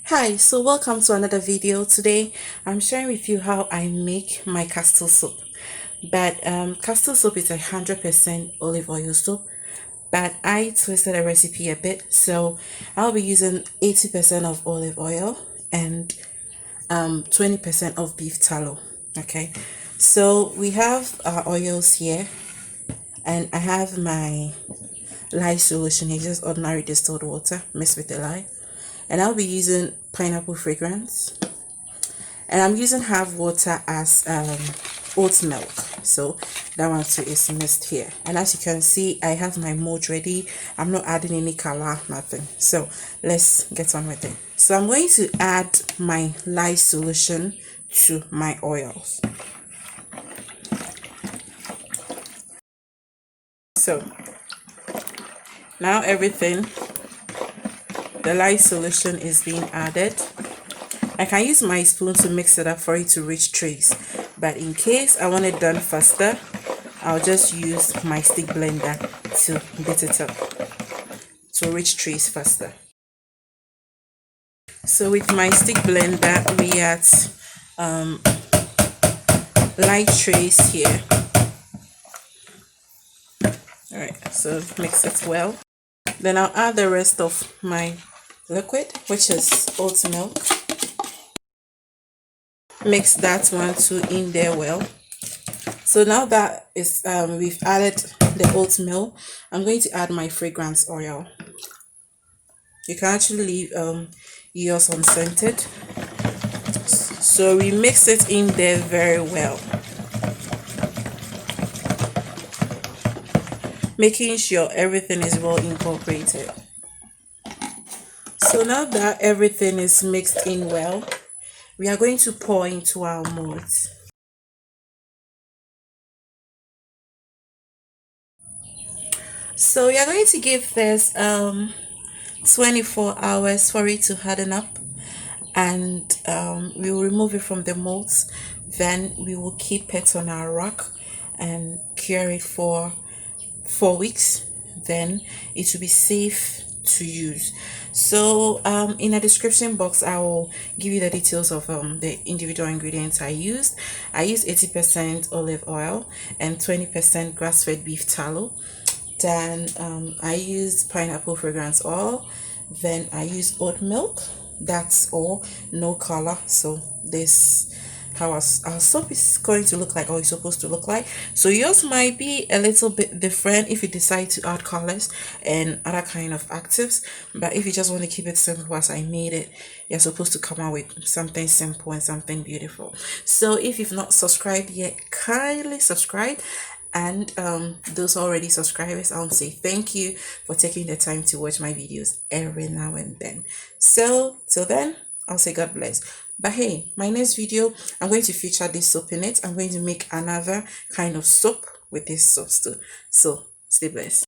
Hi, so welcome to another video. Today I'm sharing with you how I make my Castile soap. But Castile soap is 100% olive oil soap, but I twisted the recipe a bit, so I'll be using 80% of olive oil and 20% of beef tallow. Okay, so we have our oils here, and I have my lye solution here, just ordinary distilled water mixed with the lye, and I'll be using pineapple fragrance, and I'm using half water as oat milk, so that one too is mixed here. And as you can see, I have my mold ready. I'm not adding any color, nothing. So let's get on with it. So I'm going to add my lye solution to my oils. So now the lye solution is being added. I can use my spoon to mix it up for it to reach trace, but in case I want it done faster, I'll just use my stick blender to beat it up to reach trace faster. So with my stick blender, we add light trace here. Alright, so mix it well. Then I'll add the rest of my liquid, which is oat milk. Mix that one too in there well. So now that is we've added the oatmeal, I'm going to add my fragrance oil. You can actually leave yours unscented. So we mix it in there very well, making sure everything is well incorporated. So now that everything is mixed in well, we are going to pour into our molds. So we are going to give this 24 hours for it to harden up, and we will remove it from the molds. Then we will keep it on our rack and cure it for 4 weeks. Then it will be safe to use. So in the description box I will give you the details of the individual ingredients I used. I used 80% olive oil and 20% grass-fed beef tallow. Then I used pineapple fragrance oil. Then I used oat milk. That's all, no color. So this how our soap is going to look like, or it's supposed to look like. So yours might be a little bit different if you decide to add colors and other kind of actives, but if you just want to keep it simple as I made it, you're supposed to come out with something simple and something beautiful. So if you've not subscribed yet, kindly subscribe. And those already subscribers, I'll say thank you for taking the time to watch my videos every now and then. So till then, I'll say God bless. But hey, my next video, I'm going to feature this soap in it. I'm going to make another kind of soap with this soap too. So stay blessed.